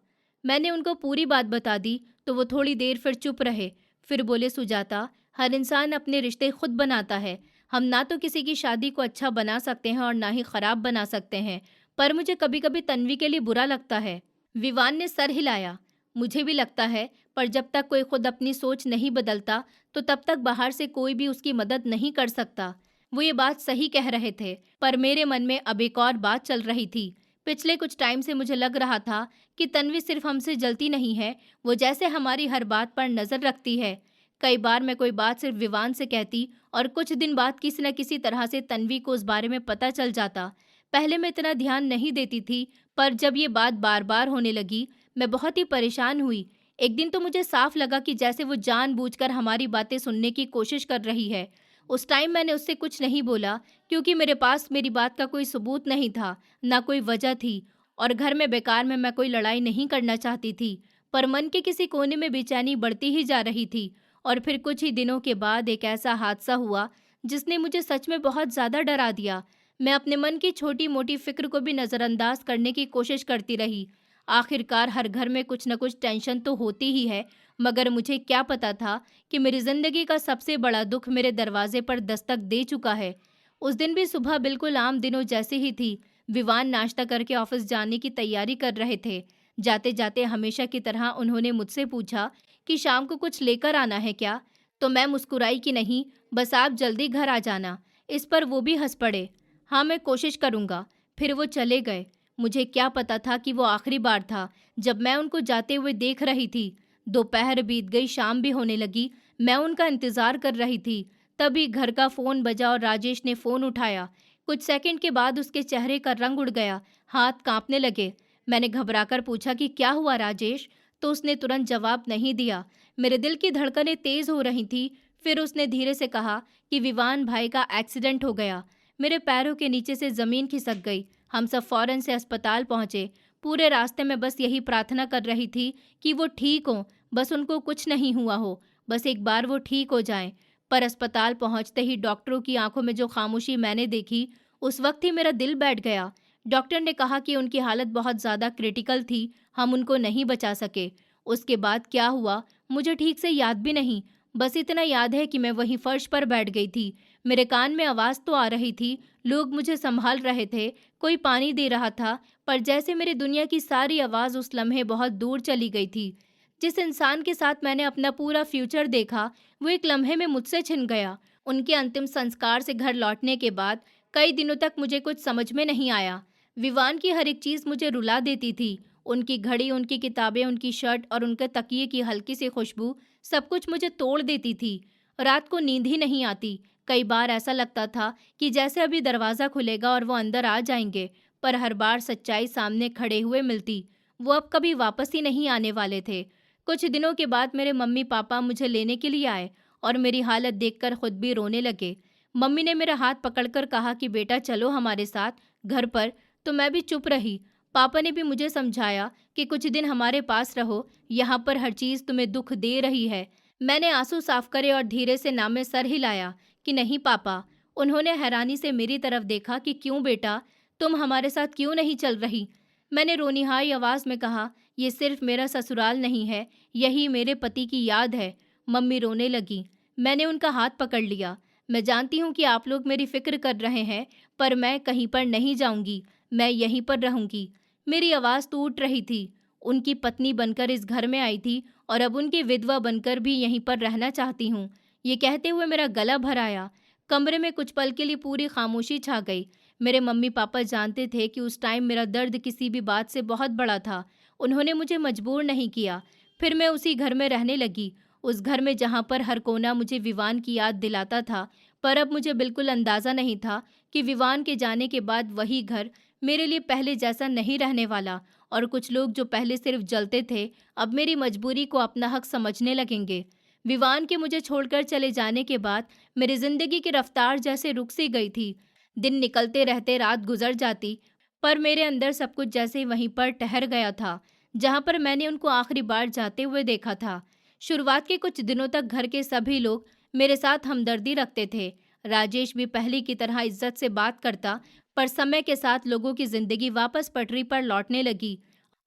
मैंने उनको पूरी बात बता दी, तो वो थोड़ी देर फिर चुप रहे। फिर बोले, सुजाता, हर इंसान अपने रिश्ते खुद बनाता है। हम ना तो किसी की शादी को अच्छा बना सकते हैं और ना ही खराब बना सकते हैं, पर मुझे कभी कभी तन्वी के लिए बुरा लगता है। विवान ने सर हिलाया। मुझे भी लगता है, पर जब तक कोई खुद अपनी सोच नहीं बदलता, तो तब तक बाहर से कोई भी उसकी मदद नहीं कर सकता। वो ये बात सही कह रहे थे, पर मेरे मन में अब एक और बात चल रही थी। पिछले कुछ टाइम से मुझे लग रहा था कि तन्वी सिर्फ हमसे जलती नहीं है, वो जैसे हमारी हर बात पर नज़र रखती है। कई बार मैं कोई बात सिर्फ विवान से कहती और कुछ दिन बाद किसी न किसी तरह से तन्वी को उस बारे में पता चल जाता। पहले मैं इतना ध्यान नहीं देती थी, पर जब ये बात बार बार होने लगी, मैं बहुत ही परेशान हुई। एक दिन तो मुझे साफ लगा कि जैसे वो जानबूझकर हमारी बातें सुनने की कोशिश कर रही है। उस टाइम मैंने उससे कुछ नहीं बोला, क्योंकि मेरे पास मेरी बात का कोई सबूत नहीं था, ना कोई वजह थी, और घर में बेकार में मैं कोई लड़ाई नहीं करना चाहती थी। पर मन के किसी कोने में बेचैनी बढ़ती ही जा रही थी। और फिर कुछ ही दिनों के बाद एक ऐसा हादसा हुआ जिसने मुझे सच में बहुत ज़्यादा डरा दिया। मैं अपने मन की छोटी-मोटी फ़िक्र को भी नज़रअंदाज करने की कोशिश करती रही। आखिरकार हर घर में कुछ न कुछ टेंशन तो होती ही है, मगर मुझे क्या पता था कि मेरी ज़िंदगी का सबसे बड़ा दुःख मेरे दरवाज़े पर दस्तक दे चुका है। उस दिन भी सुबह बिल्कुल आम दिनों जैसी ही थी। विवान नाश्ता करके ऑफ़िस जाने की तैयारी कर रहे थे। जाते-जाते हमेशा की तरह उन्होंने मुझसे पूछा कि शाम को कुछ लेकर आना है क्या? तो मैं मुस्कुराई कि नहीं, बस आप जल्दी घर आ जाना। इस पर वो भी हँस पड़े। हाँ, मैं कोशिश करूँगा। फिर वो चले गए। मुझे क्या पता था कि वो आखिरी बार था जब मैं उनको जाते हुए देख रही थी। दोपहर बीत गई, शाम भी होने लगी। मैं उनका इंतज़ार कर रही थी। तभी घर का फ़ोन बजा और राजेश ने फ़ोन उठाया। कुछ सेकंड के बाद उसके चेहरे का रंग उड़ गया, हाथ काँपने लगे। मैंने घबराकर पूछा कि क्या हुआ राजेश? तो उसने तुरंत जवाब नहीं दिया। मेरे दिल की धड़कनें तेज़ हो रही थी। फिर उसने धीरे से कहा कि विवान भाई का एक्सीडेंट हो गया। मेरे पैरों के नीचे से ज़मीन खिसक गई। हम सब फ़ौरन से अस्पताल पहुँचे। पूरे रास्ते में बस यही प्रार्थना कर रही थी कि वो ठीक हों, बस उनको कुछ नहीं हुआ हो, बस एक बार वो ठीक हो जाएँ। पर अस्पताल पहुँचते ही डॉक्टरों की आँखों में जो खामोशी मैंने देखी, उस वक़्त ही मेरा दिल बैठ गया। डॉक्टर ने कहा कि उनकी हालत बहुत ज़्यादा क्रिटिकल थी, हम उनको नहीं बचा सके। उसके बाद क्या हुआ, मुझे ठीक से याद भी नहीं। बस इतना याद है कि मैं वहीं फर्श पर बैठ गई थी। मेरे कान में आवाज़ तो आ रही थी, लोग मुझे सँभाल रहे थे, कोई पानी दे रहा था, पर जैसे मेरी दुनिया की सारी आवाज़ उस लम्हे बहुत दूर चली गई थी। जिस इंसान के साथ मैंने अपना पूरा फ्यूचर देखा, वो एक लम्हे में मुझसे छिन गया। उनके अंतिम संस्कार से घर लौटने के बाद कई दिनों तक मुझे कुछ समझ में नहीं आया। विवान की हर एक चीज़ मुझे रुला देती थी। उनकी घड़ी, उनकी किताबें, उनकी शर्ट और उनके तकिए की हल्की सी खुशबू, सब कुछ मुझे तोड़ देती थी। रात को नींद ही नहीं आती। कई बार ऐसा लगता था कि जैसे अभी दरवाज़ा खुलेगा और वो अंदर आ जाएंगे, पर हर बार सच्चाई सामने खड़े हुए मिलती। वो अब कभी वापस ही नहीं आने वाले थे। कुछ दिनों के बाद मेरे मम्मी-पापा मुझे लेने के लिए आए और मेरी हालत देखकर खुद भी रोने लगे। मम्मी ने मेरा हाथ पकड़कर कहा कि बेटा चलो हमारे साथ घर पर, तो मैं भी चुप रही। पापा ने भी मुझे समझाया कि कुछ दिन हमारे पास रहो, यहाँ पर हर चीज़ तुम्हें दुख दे रही है। मैंने आंसू साफ करे और धीरे से ना में सर हिलाया कि नहीं पापा। उन्होंने हैरानी से मेरी तरफ देखा कि क्यों बेटा, तुम हमारे साथ क्यों नहीं चल रही? मैंने रोनिहाई आवाज़ में कहा, ये सिर्फ मेरा ससुराल नहीं है, यही मेरे पति की याद है। मम्मी रोने लगी। मैंने उनका हाथ पकड़ लिया। मैं जानती हूँ कि आप लोग मेरी फ़िक्र कर रहे हैं, पर मैं कहीं पर नहीं जाऊँगी, मैं यहीं पर रहूँगी। मेरी आवाज़ टूट रही थी। उनकी पत्नी बनकर इस घर में आई थी और अब उनकी विधवा बनकर भी यहीं पर रहना चाहती हूँ। ये कहते हुए मेरा गला भर आया। कमरे में कुछ पल के लिए पूरी खामोशी छा गई। मेरे मम्मी-पापा जानते थे कि उस टाइम मेरा दर्द किसी भी बात से बहुत बड़ा था। उन्होंने मुझे मजबूर नहीं किया। फिर मैं उसी घर में रहने लगी, उस घर में जहाँ पर हर कोना मुझे विवान की याद दिलाता था। पर अब मुझे बिल्कुल अंदाज़ा नहीं था कि विवान के जाने के बाद वही घर मेरे लिए पहले जैसा नहीं रहने वाला, और कुछ लोग जो पहले सिर्फ जलते थे, अब मेरी मजबूरी को अपना हक समझने लगेंगे। विवान के मुझे छोड़कर चले जाने के बाद मेरी ज़िंदगी की रफ्तार जैसे रुक सी गई थी। दिन निकलते रहते रात गुजर जाती, पर मेरे अंदर सब कुछ जैसे ही वहीं पर ठहर गया था, जहाँ पर मैंने उनको आखिरी बार जाते हुए देखा था। शुरुआत के कुछ दिनों तक घर के सभी लोग मेरे साथ हमदर्दी रखते थे। राजेश भी पहले की तरह इज्जत से बात करता, पर समय के साथ लोगों की ज़िंदगी वापस पटरी पर लौटने लगी।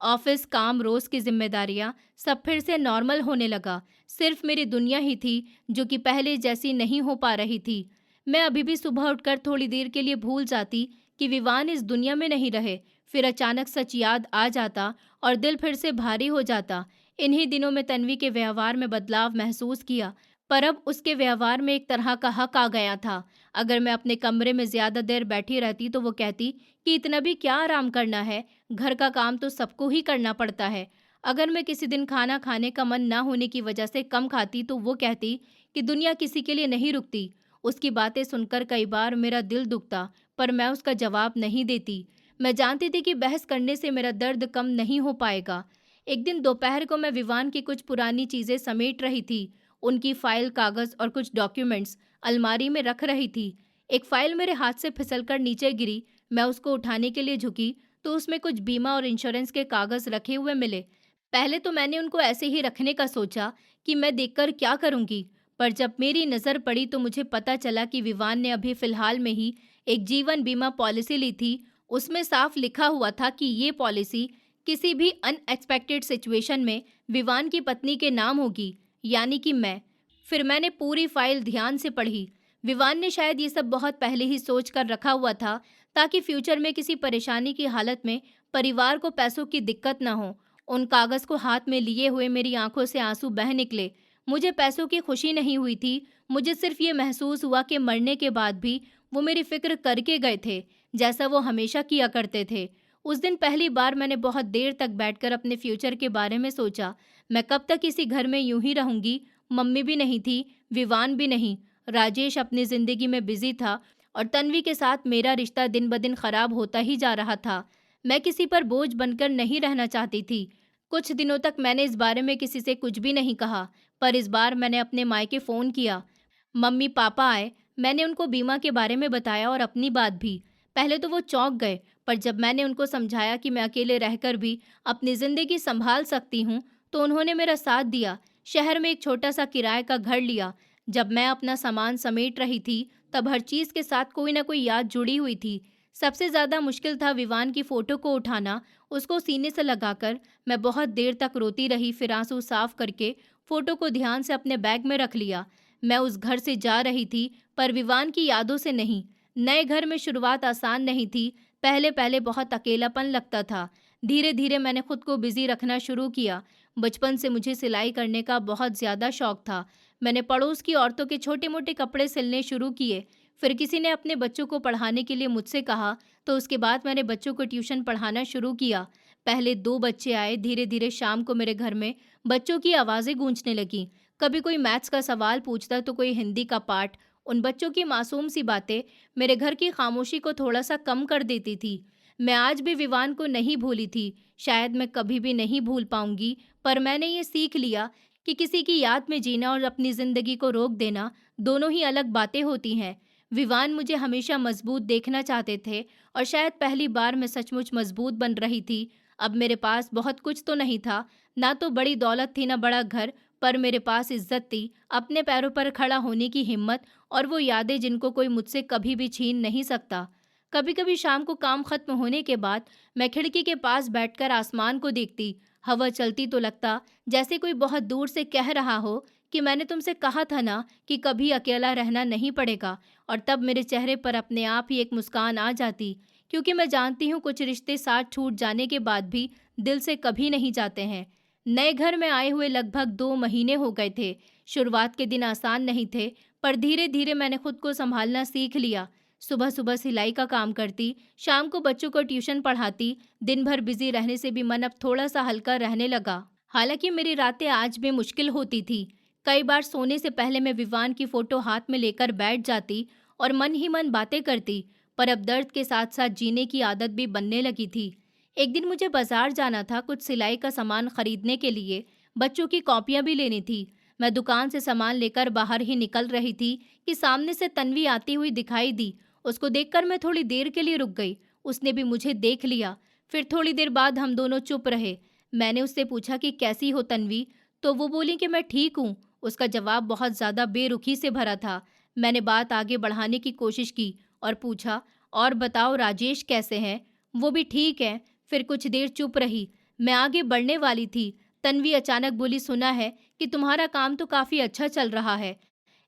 ऑफिस, काम, रोज़ की जिम्मेदारियाँ, सब फिर से नॉर्मल होने लगा। सिर्फ मेरी दुनिया ही थी जो कि पहले जैसी नहीं हो पा रही थी। मैं अभी भी सुबह उठकर थोड़ी देर के लिए भूल जाती कि विवान इस दुनिया में नहीं रहे। फिर अचानक सच याद आ जाता और दिल फिर से भारी हो जाता। इन्हीं दिनों में तन्वी के व्यवहार में बदलाव महसूस किया, पर अब उसके व्यवहार में एक तरह का हक आ गया था। अगर मैं अपने कमरे में ज़्यादा देर बैठी रहती तो वो कहती कि इतना भी क्या आराम करना है, घर का काम तो सबको ही करना पड़ता है। अगर मैं किसी दिन खाना खाने का मन ना होने की वजह से कम खाती तो वो कहती कि दुनिया किसी के लिए नहीं रुकती। उसकी बातें सुनकर कई बार मेरा दिल दुखता, पर मैं उसका जवाब नहीं देती। मैं जानती थी कि बहस करने से मेरा दर्द कम नहीं हो पाएगा। एक दिन दोपहर को मैं विवान की कुछ पुरानी चीजें समेट रही थी। उनकी फाइल, कागज और कुछ डॉक्यूमेंट्स अलमारी में रख रही थी। एक फाइल मेरे हाथ से फिसलकर नीचे गिरी। मैं उसको उठाने के लिए झुकी तो उसमें कुछ बीमा और इंश्योरेंस के कागज रखे हुए मिले। पहले तो मैंने उनको ऐसे ही रखने का सोचा कि मैं देखकर क्या करूंगी, पर जब मेरी नज़र पड़ी तो मुझे पता चला कि विवान ने अभी फिलहाल में ही एक जीवन बीमा पॉलिसी ली थी। उसमें साफ लिखा हुआ था कि ये पॉलिसी किसी भी अनएक्सपेक्टेड सिचुएशन में विवान की पत्नी के नाम होगी, यानी कि मैं। फिर मैंने पूरी फाइल ध्यान से पढ़ी। विवान ने शायद ये सब बहुत पहले ही सोच कर रखा हुआ था, ताकि फ्यूचर में किसी परेशानी की हालत में परिवार को पैसों की दिक्कत ना हो। उन कागज को हाथ में लिए हुए मेरी आंखों से आंसू बह निकले। मुझे पैसों की खुशी नहीं हुई थी, मुझे सिर्फ ये महसूस हुआ कि मरने के बाद भी वो मेरी फिक्र करके गए थे, जैसा वो हमेशा किया करते थे। उस दिन पहली बार मैंने बहुत देर तक बैठकर अपने फ्यूचर के बारे में सोचा। मैं कब तक इसी घर में यूं ही रहूंगी? मम्मी भी नहीं थी, विवान भी नहीं। राजेश अपनी जिंदगी में बिजी था और तन्वी के साथ मेरा रिश्ता दिन ब दिन खराब होता ही जा रहा था। मैं किसी पर बोझ बनकर नहीं रहना चाहती थी। कुछ दिनों तक मैंने इस बारे में किसी से कुछ भी नहीं कहा, पर इस बार मैंने अपने मायके फ़ोन किया। मम्मी पापा आए, मैंने उनको बीमा के बारे में बताया और अपनी बात भी। पहले तो वो चौंक गए, पर जब मैंने उनको समझाया कि मैं अकेले रहकर भी अपनी ज़िंदगी संभाल सकती हूँ, तो उन्होंने मेरा साथ दिया। शहर में एक छोटा सा किराए का घर लिया। जब मैं अपना सामान समेट रही थी, तब हर चीज़ के साथ कोई ना कोई याद जुड़ी हुई थी। सबसे ज़्यादा मुश्किल था विवान की फ़ोटो को उठाना। उसको सीने से लगाकर मैं बहुत देर तक रोती रही, फिर आंसू साफ करके फ़ोटो को ध्यान से अपने बैग में रख लिया। मैं उस घर से जा रही थी, पर विवान की यादों से नहीं। नए घर में शुरुआत आसान नहीं थी। पहले पहले बहुत अकेलापन लगता था। धीरे धीरे मैंने खुद को बिजी रखना शुरू किया। बचपन से मुझे सिलाई करने का बहुत ज़्यादा शौक था। मैंने पड़ोस की औरतों के छोटे मोटे कपड़े सिलने शुरू किए। फिर किसी ने अपने बच्चों को पढ़ाने के लिए मुझसे कहा, तो उसके बाद मैंने बच्चों को ट्यूशन पढ़ाना शुरू किया। पहले 2 बच्चे आए, धीरे धीरे शाम को मेरे घर में बच्चों की आवाज़ें गूंजने लगीं। कभी कोई मैथ्स का सवाल पूछता तो कोई हिंदी का पाठ। उन बच्चों की मासूम सी बातें मेरे घर की खामोशी को थोड़ा सा कम कर देती थी। मैं आज भी विवान को नहीं भूली थी, शायद मैं कभी भी नहीं भूल पाऊंगी, पर मैंने ये सीख लिया कि किसी की याद में जीना और अपनी ज़िंदगी को रोक देना दोनों ही अलग बातें होती हैं। विवान मुझे हमेशा मजबूत देखना चाहते थे और शायद पहली बार मैं सचमुच मजबूत बन रही थी। अब मेरे पास बहुत कुछ तो नहीं था, ना तो बड़ी दौलत थी ना बड़ा घर, पर मेरे पास इज्जत थी, अपने पैरों पर खड़ा होने की हिम्मत और वो यादें जिनको कोई मुझसे कभी भी छीन नहीं सकता। कभी कभी शाम को काम खत्म होने के बाद मैं खिड़की के पास बैठकर आसमान को देखती। हवा चलती तो लगता जैसे कोई बहुत दूर से कह रहा हो कि मैंने तुमसे कहा था ना कि कभी अकेला रहना नहीं पड़ेगा। और तब मेरे चेहरे पर अपने आप ही एक मुस्कान आ जाती, क्योंकि मैं जानती हूँ कुछ रिश्ते साथ छूट जाने के बाद भी दिल से कभी नहीं जाते हैं। नए घर में आए हुए लगभग 2 महीने हो गए थे। शुरुआत के दिन आसान नहीं थे, पर धीरे धीरे मैंने खुद को संभालना सीख लिया। सुबह सुबह सिलाई का काम करती, शाम को बच्चों को ट्यूशन पढ़ाती। दिन भर बिजी रहने से भी मन अब थोड़ा सा हल्का रहने लगा। हालांकि मेरी रातें आज भी मुश्किल होती थी। कई बार सोने से पहले मैं विवान की फोटो हाथ में लेकर बैठ जाती और मन ही मन बातें करती, पर अब दर्द के साथ साथ जीने की आदत भी बनने लगी थी। एक दिन मुझे बाजार जाना था, कुछ सिलाई का सामान खरीदने के लिए। बच्चों की कॉपियां भी लेनी थी। मैं दुकान से सामान लेकर बाहर ही निकल रही थी कि सामने से तन्वी आती हुई दिखाई दी। उसको देखकर मैं थोड़ी देर के लिए रुक गई। उसने भी मुझे देख लिया। फिर थोड़ी देर बाद हम दोनों चुप रहे। मैंने उससे पूछा कि कैसी हो तन्वी, तो वो बोली कि मैं ठीक हूँ। उसका जवाब बहुत ज़्यादा बेरुखी से भरा था। मैंने बात आगे बढ़ाने की कोशिश की और पूछा, और बताओ राजेश कैसे हैं? वो भी ठीक है। फिर कुछ देर चुप रही। मैं आगे बढ़ने वाली थी, तन्वी अचानक बोली, सुना है कि तुम्हारा काम तो काफ़ी अच्छा चल रहा है।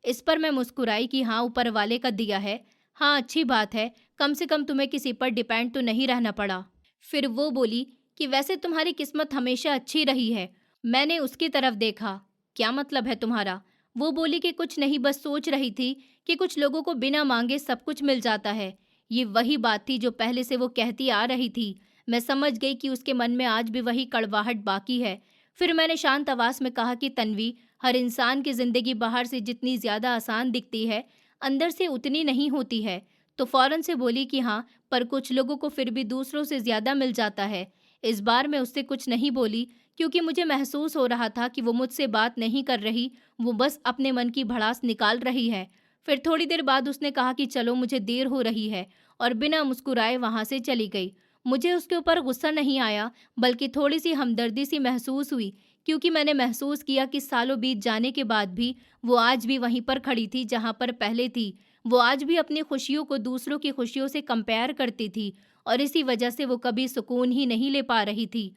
इस पर मैं मुस्कुराई कि हाँ, ऊपर वाले का दिया है। हाँ, अच्छी बात है, कम से कम तुम्हें किसी पर डिपेंड तो नहीं रहना पड़ा। फिर वो बोली कि वैसे तुम्हारी किस्मत हमेशा अच्छी रही है। मैंने उसकी तरफ देखा। क्या मतलब है तुम्हारा? वो बोली कि कुछ नहीं, बस सोच रही थी कि कुछ लोगों को बिना मांगे सब कुछ मिल जाता है। ये वही बात थी जो पहले से वो कहती आ रही थी। मैं समझ गई कि उसके मन में आज भी वही कड़वाहट बाकी है। फिर मैंने शांत आवाज में कहा कि तन्वी, हर इंसान की जिंदगी बाहर से जितनी ज्यादा आसान दिखती है, अंदर से उतनी नहीं होती है। तो फौरन से बोली कि हाँ, पर कुछ लोगों को फिर भी दूसरों से ज्यादा मिल जाता है। इस बार मैं उससे कुछ नहीं बोली, क्योंकि मुझे महसूस हो रहा था कि वो मुझसे बात नहीं कर रही, वो बस अपने मन की भड़ास निकाल रही है। फिर थोड़ी देर बाद उसने कहा कि चलो मुझे देर हो रही है, और बिना मुस्कुराए वहाँ से चली गई। मुझे उसके ऊपर गुस्सा नहीं आया, बल्कि थोड़ी-सी हमदर्दी सी महसूस हुई, क्योंकि मैंने महसूस किया कि सालों बीत जाने के बाद भी वो आज भी वहीं पर खड़ी थी जहाँ पर पहले थी। वो आज भी अपनी खुशियों को दूसरों की खुशियों से कंपेयर करती थी, और इसी वजह से वो कभी सुकून ही नहीं ले पा रही थी।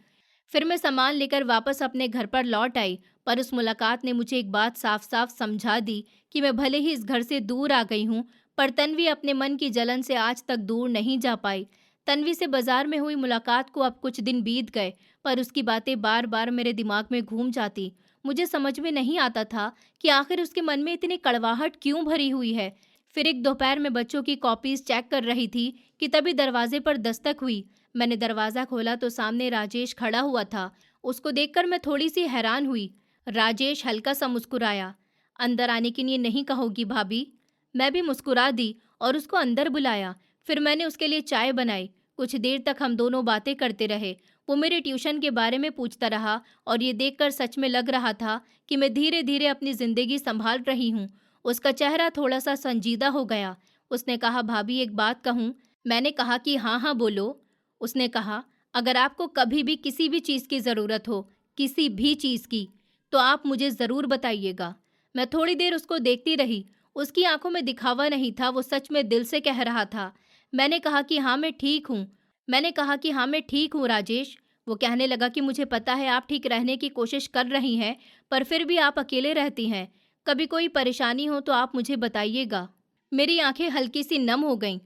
फिर मैं सामान लेकर वापस अपने घर पर लौट आई, पर उस मुलाकात ने मुझे एक बात साफ-साफ समझा दी कि मैं भले ही इस घर से दूर आ गई हूँ, पर तन्वी अपने मन की जलन से आज तक दूर नहीं जा पाई। तन्वी से बाजार में हुई मुलाकात को अब कुछ दिन बीत गए, पर उसकी बातें बार-बार मेरे दिमाग में घूम जाती। मुझे समझ में नहीं आता था कि आखिर उसके मन में इतनी कड़वाहट क्यों भरी हुई है। फिर एक दोपहर में बच्चों की कॉपीज चेक कर रही थी कि तभी दरवाजे पर दस्तक हुई। मैंने दरवाज़ा खोला तो सामने राजेश खड़ा हुआ था। उसको देखकर मैं थोड़ी सी हैरान हुई। राजेश हल्का सा मुस्कुराया। अंदर आने के लिए नहीं कहोगी भाभी? मैं भी मुस्कुरा दी और उसको अंदर बुलाया। फिर मैंने उसके लिए चाय बनाई। कुछ देर तक हम दोनों बातें करते रहे। वो मेरे ट्यूशन के बारे में पूछता रहा, और ये देखकर सच में लग रहा था कि मैं धीरे धीरे अपनी जिंदगी संभाल रही हूँ। उसका चेहरा थोड़ा सा संजीदा हो गया। उसने कहा, भाभी एक बात कहूँ? मैंने कहा कि हाँ हाँ बोलो। उसने कहा, अगर आपको कभी भी किसी भी चीज़ की ज़रूरत हो, किसी भी चीज़ की, तो आप मुझे ज़रूर बताइएगा। मैं थोड़ी देर उसको देखती रही। उसकी आंखों में दिखावा नहीं था, वो सच में दिल से कह रहा था। मैंने कहा कि हाँ मैं ठीक हूँ। राजेश। वो कहने लगा कि मुझे पता है आप ठीक रहने की कोशिश कर रही हैं, पर फिर भी आप अकेले रहती हैं। कभी कोई परेशानी हो तो आप मुझे बताइएगा। मेरी आंखें हल्की सी नम हो गईं।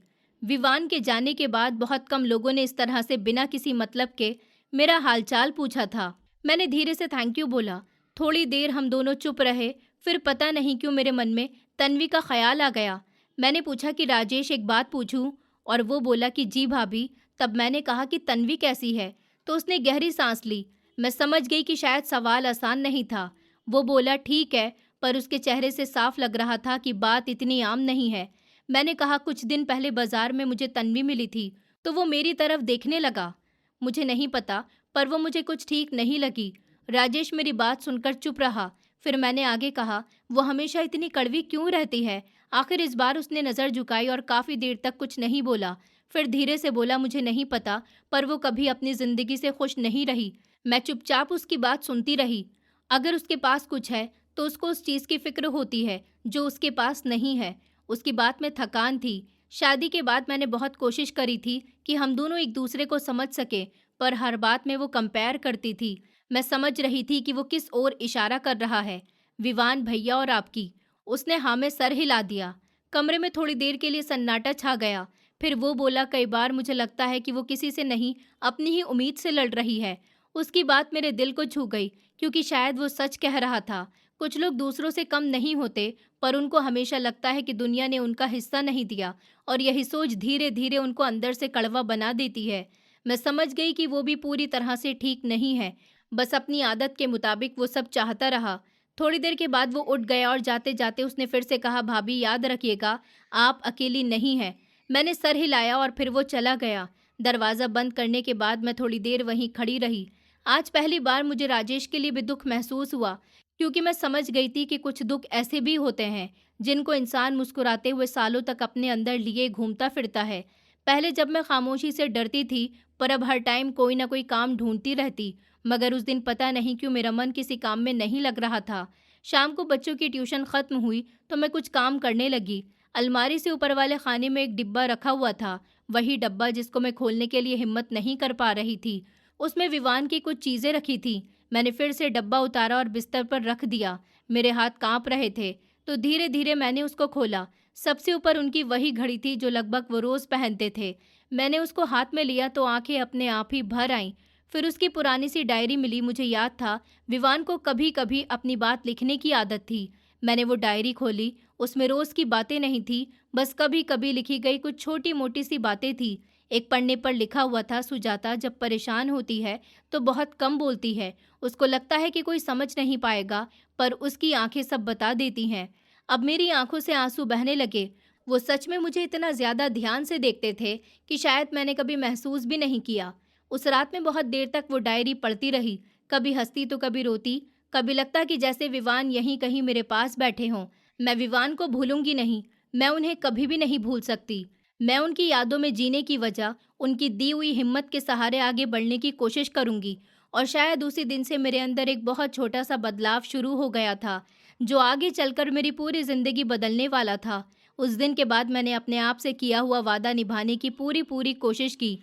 विवान के जाने के बाद बहुत कम लोगों ने इस तरह से बिना किसी मतलब के मेरा हालचाल पूछा था। मैंने धीरे से थैंक यू बोला। थोड़ी देर हम दोनों चुप रहे। फिर पता नहीं क्यों मेरे मन में तन्वी का ख्याल आ गया। मैंने पूछा कि राजेश एक बात पूछूं, और वो बोला कि जी भाभी। तब मैंने कहा कि तन्वी कैसी है, तो उसने गहरी सांस ली। मैं समझ गई कि शायद सवाल आसान नहीं था। वो बोला ठीक है, पर उसके चेहरे से साफ लग रहा था कि बात इतनी आम नहीं है। मैंने कहा, कुछ दिन पहले बाजार में मुझे तन्वी मिली थी, तो वो मेरी तरफ देखने लगा। मुझे नहीं पता, पर वो मुझे कुछ ठीक नहीं लगी। राजेश मेरी बात सुनकर चुप रहा। फिर मैंने आगे कहा, वो हमेशा इतनी कड़वी क्यों रहती है? आखिर इस बार उसने नज़र झुकाई और काफ़ी देर तक कुछ नहीं बोला। फिर धीरे से बोला, मुझे नहीं पता, पर वो कभी अपनी ज़िंदगी से खुश नहीं रही। मैं चुपचाप उसकी बात सुनती रही। अगर उसके पास कुछ है, तो उसको उस चीज़ की फ़िक्र होती है जो उसके पास नहीं है। उसकी बात में थकान थी। शादी के बाद मैंने बहुत कोशिश करी थी कि हम दोनों एक दूसरे को समझ सके, पर हर बात में वो कंपेयर करती थी। मैं समझ रही थी कि वो किस ओर इशारा कर रहा है। विवान भैया और आपकी। उसने हाँ में सर हिला दिया। कमरे में थोड़ी देर के लिए सन्नाटा छा गया। फिर वो बोला, कई बार मुझे लगता है कि वो किसी से नहीं, अपनी ही उम्मीद से लड़ रही है। उसकी बात मेरे दिल को छू गई, क्योंकि शायद वो सच कह रहा था। कुछ लोग दूसरों से कम नहीं होते, पर उनको हमेशा लगता है कि दुनिया ने उनका हिस्सा नहीं दिया, और यही सोच धीरे धीरे उनको अंदर से कड़वा बना देती है। मैं समझ गई कि वो भी पूरी तरह से ठीक नहीं है, बस अपनी आदत के मुताबिक वो सब चाहता रहा। थोड़ी देर के बाद वो उठ गया, और जाते जाते उसने फिर से कहा, भाभी याद रखिएगा, आप अकेली नहीं हैं। मैंने सर हिलाया और फिर वो चला गया। दरवाज़ा बंद करने के बाद मैं थोड़ी देर वहीं खड़ी रही। आज पहली बार मुझे राजेश के लिए भी दुख महसूस हुआ, क्योंकि मैं समझ गई थी कि कुछ दुख ऐसे भी होते हैं जिनको इंसान मुस्कुराते हुए सालों तक अपने अंदर लिए घूमता फिरता है। पहले जब मैं खामोशी से डरती थी, पर अब हर टाइम कोई ना कोई काम ढूंढती रहती। मगर उस दिन पता नहीं क्यों मेरा मन किसी काम में नहीं लग रहा था। शाम को बच्चों की ट्यूशन खत्म हुई तो मैं कुछ काम करने लगी। अलमारी से ऊपर वाले खाने में एक डिब्बा रखा हुआ था, वही डब्बा जिसको मैं खोलने के लिए हिम्मत नहीं कर पा रही थी। उसमें विवान की कुछ चीज़ें रखी थी। मैंने फिर से डब्बा उतारा और बिस्तर पर रख दिया। मेरे हाथ कांप रहे थे, तो धीरे धीरे मैंने उसको खोला। सबसे ऊपर उनकी वही घड़ी थी जो लगभग वो रोज़ पहनते थे। मैंने उसको हाथ में लिया तो आंखें अपने आप ही भर आईं। फिर उसकी पुरानी सी डायरी मिली। मुझे याद था विवान को कभी कभी अपनी बात लिखने की आदत थी। मैंने वो डायरी खोली। उसमें रोज़ की बातें नहीं थी, बस कभी कभी लिखी गई कुछ छोटी मोटी सी बातें थी। एक पन्ने पर लिखा हुआ था, सुजाता जब परेशान होती है तो बहुत कम बोलती है। उसको लगता है कि कोई समझ नहीं पाएगा, पर उसकी आंखें सब बता देती हैं। अब मेरी आंखों से आंसू बहने लगे। वो सच में मुझे इतना ज़्यादा ध्यान से देखते थे कि शायद मैंने कभी महसूस भी नहीं किया। उस रात में बहुत देर तक वो डायरी पढ़ती रही। कभी हंसती तो कभी रोती। कभी लगता कि जैसे विवान यहीं कहीं मेरे पास बैठे हों। मैं विवान को भूलूंगी नहीं। मैं उन्हें कभी भी नहीं भूल सकती। मैं उनकी यादों में जीने की वजह, उनकी दी हुई हिम्मत के सहारे आगे बढ़ने की कोशिश करूंगी। और शायद उसी दिन से मेरे अंदर एक बहुत छोटा सा बदलाव शुरू हो गया था, जो आगे चलकर मेरी पूरी जिंदगी बदलने वाला था। उस दिन के बाद मैंने अपने आप से किया हुआ वादा निभाने की पूरी पूरी कोशिश की।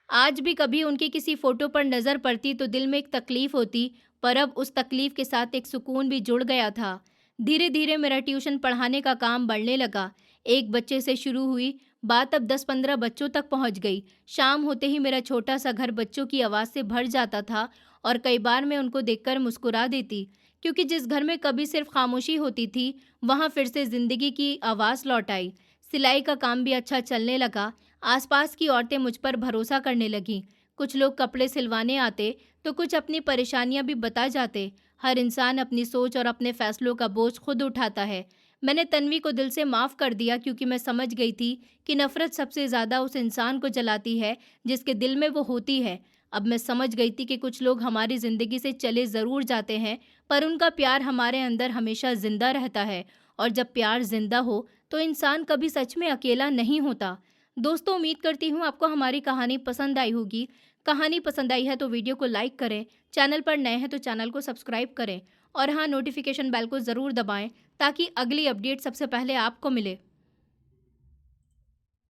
आज भी कभी उनकी किसी फोटो पर नज़र पड़ती तो दिल में एक तकलीफ होती, पर अब उस तकलीफ के साथ एक सुकून भी जुड़ गया था। धीरे धीरे मेरा ट्यूशन पढ़ाने का काम बढ़ने लगा। एक बच्चे से शुरू हुई बात अब 10-15 बच्चों तक पहुंच गई। शाम होते ही मेरा छोटा सा घर बच्चों की आवाज़ से भर जाता था और कई बार मैं उनको देखकर मुस्कुरा देती, क्योंकि जिस घर में कभी सिर्फ खामोशी होती थी, वहाँ फिर से ज़िंदगी की आवाज़ लौट आई। सिलाई का काम भी अच्छा चलने लगा। आसपास की औरतें मुझ पर भरोसा करने लगीं। कुछ लोग कपड़े सिलवाने आते, तो कुछ अपनी परेशानियां भी बता जाते। हर इंसान अपनी सोच और अपने फैसलों का बोझ खुद उठाता है। मैंने तन्वी को दिल से माफ़ कर दिया, क्योंकि मैं समझ गई थी कि नफ़रत सबसे ज़्यादा उस इंसान को जलाती है जिसके दिल में वो होती है। अब मैं समझ गई थी कि कुछ लोग हमारी ज़िंदगी से चले ज़रूर जाते हैं, पर उनका प्यार हमारे अंदर हमेशा ज़िंदा रहता है। और जब प्यार ज़िंदा हो, तो इंसान कभी सच में अकेला नहीं होता। दोस्तों, उम्मीद करती हूँ आपको हमारी कहानी पसंद आई होगी। कहानी पसंद आई है तो वीडियो को लाइक करें, चैनल पर नए हैं तो चैनल को सब्सक्राइब करें और हाँ, नोटिफिकेशन बेल को ज़रूर दबाएं ताकि अगली अपडेट सबसे पहले आपको मिले।